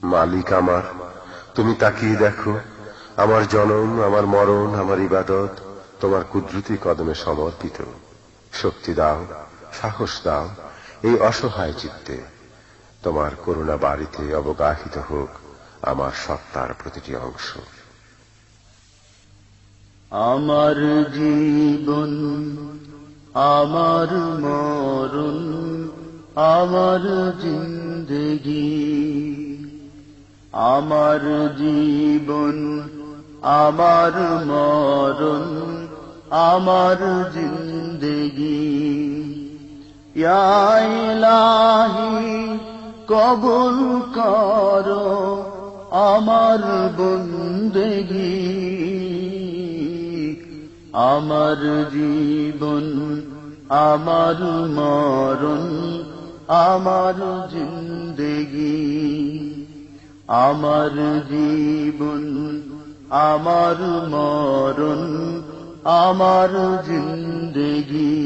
মালিক আমার, তুমি তাকিয়ে দেখো, আমার জনম, আমার মরণ, আমার ইবাদত তোমার কুদরতি কদমে সমর্পিত। শক্তি দাও, সাহস দাও এই অসহায় চিত্তে। তোমার করুণা বাড়িতে অবগাহিত হোক আমার সত্তার প্রতিটি অংশ। আমার জীবন, আমার মরণ, আমার জিন্দেগি, আমার জীবন, আমার মরণ, আমার জিন্দেগি। ইয়া ইলাহি কবুল করো আমার বন্দেগি। আমার জীবন, আমার মরণ, আমার জিন্দেগি, আমার জীবন, আমার মরণ, আমার জিন্দেগি।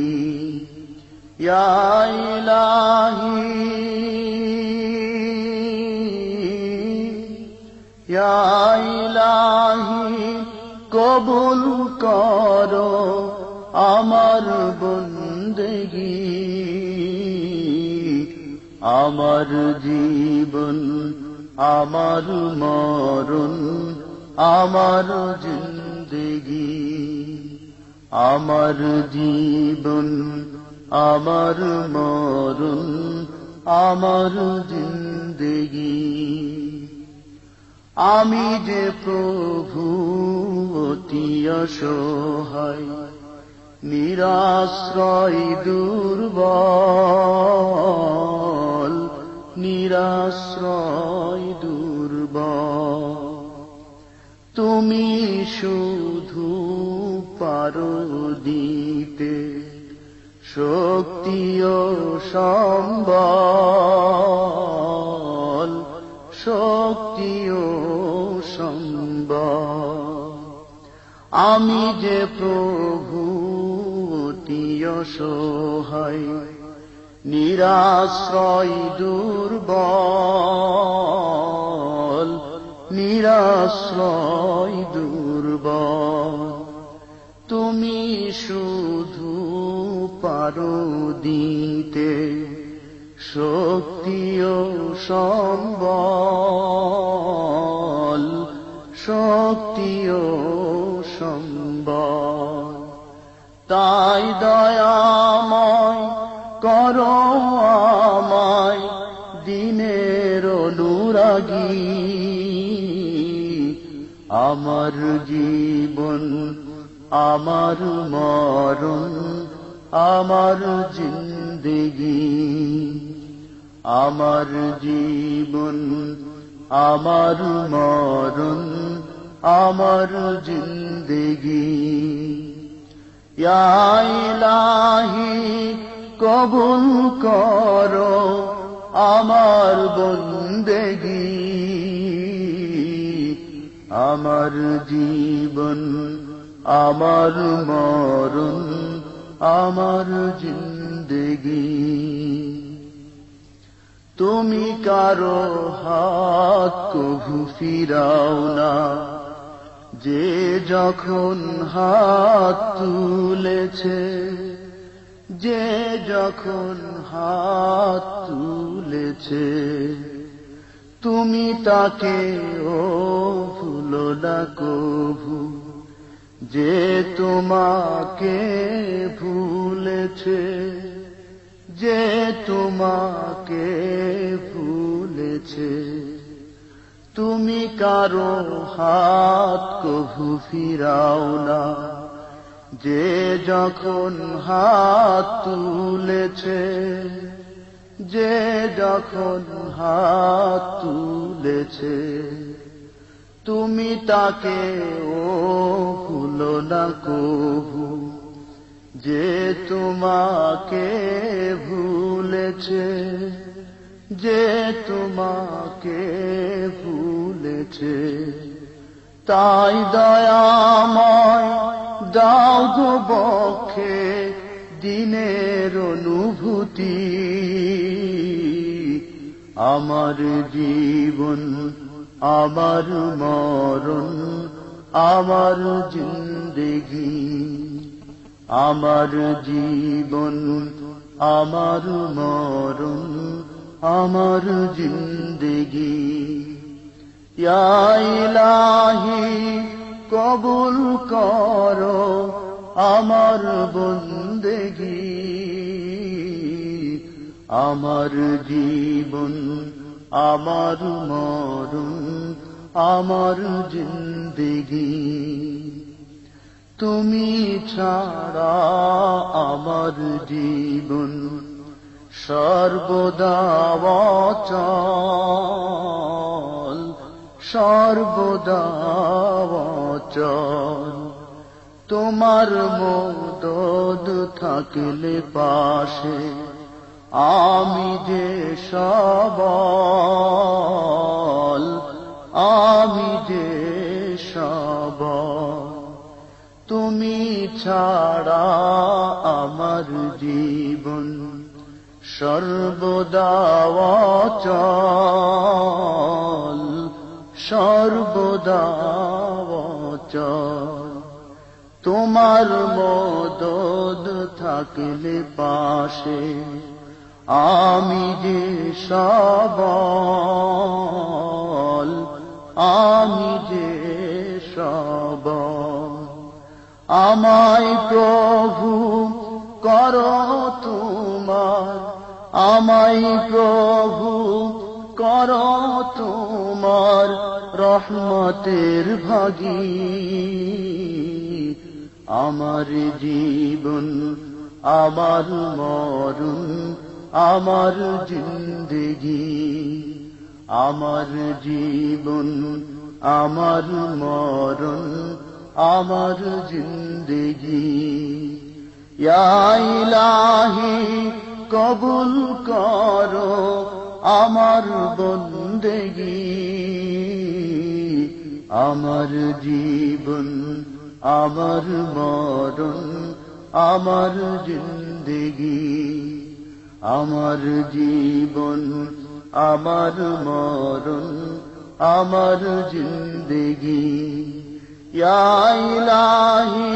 ইয়া ইলাহি, ইয়া ইলাহি কবুল করো আমার বন্দেগি। আমার জীবন, আমার মরণ, আমার জিন্দেগি, আমার জীবন, আমার মরণ, আমার জিন্দেগি। আমি যে প্রভু অতি অসহায়, নিরাশ্রয় দুর্বল, নিরাশ্রয় দুর্বল। তুমি শুধু পারো দিতে শক্তি ও সম্বল, শক্তি ও সম্বল। আমি যে প্রভু অতি অসহায়, নিরাশ্রয় দুর্বল, নিরাশ্রয় দুর্বল। তুমি শুধু পারো দিতে শক্তি ও সম্বল, শক্তি ও সম্বল। তাই দয়াময় করো আমায় দিনের অনুরাগী। আমার জীবন, আমার মরণ, আমার জিন্দেগি, আমার জীবন, আমার মরণ, আমার জিন্দেগি। ইয়া ইলাহি কবুল করো আমার বন্দেগি। আমার জীবন, আমার মরণ, আমার জিন্দেগি। তুমি কারো হাত কভু ফিরাও না, যে যখন হাত তুলেছে, যে যখন হাত তুলেছে। তুমি তাকে ও ভুলো না কভু, যে তোমাকে ভুলেছে, যে তোমাকে ভুলেছে। তুমি কারো হাত কভু ফিরাও না, যে যখন হাত তুলেছে, যে যখন হাত তুলেছে। তুমি তাকে ও ভুলো না কভু, যে তোমাকে ভুলেছে, যে তোমাকে ভুলেছে। তাই দয়াময় দাও গো বক্ষে দিনের অনুভূতি। আমার জীবন আমার মরণ আমার জিন্দেগি আমার জীবন আমার মরণ আমার জিন্দেগি ইয়া ইলাহি কবুল করো আমার বন্দেগি আমার জীবন আমার মরণ আমার জিন্দেগি তুমি ছাড়া আমার জীবন সর্বদা অচল সর্বদা অচল তোমার মদদ থাকলে পাশে আমি যে সবল আমি যে সবল তুমি ছাড়া আমার জীবন সর্বদা অচল সর্বদা অচল তোমার মদদ থাকলে পাশে আমি যে সবল আমি যে সবল আমায় প্রভু করো তোমার আমায় প্রভু করো তোমার রহমতের ভাগী আমার জীবন আমার মরণ আমার জিন্দেগি আমার জীবন আমার মরণ আমার জিন্দেগি ইয়া ইলাহি কবুল করো আমার বন্দেগি আমার জীবন আমার মরণ আমার জিন্দেগি আমার জীবন আমার মরণ আমার জিন্দেগি ইয়া ইলাহি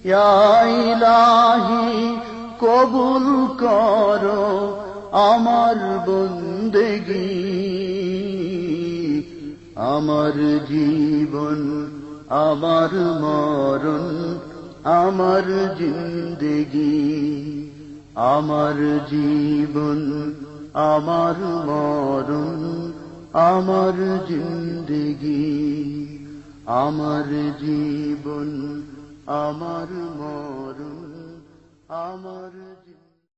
ইয়া ইলাহি কবুল করো আমার বন্দেগি আমার জীবন আমার মরণ আমার জিন্দেগি আমার জীবন আমার মরণ আমার জিন্দেগি আমার জীবন আমার মরণ আমার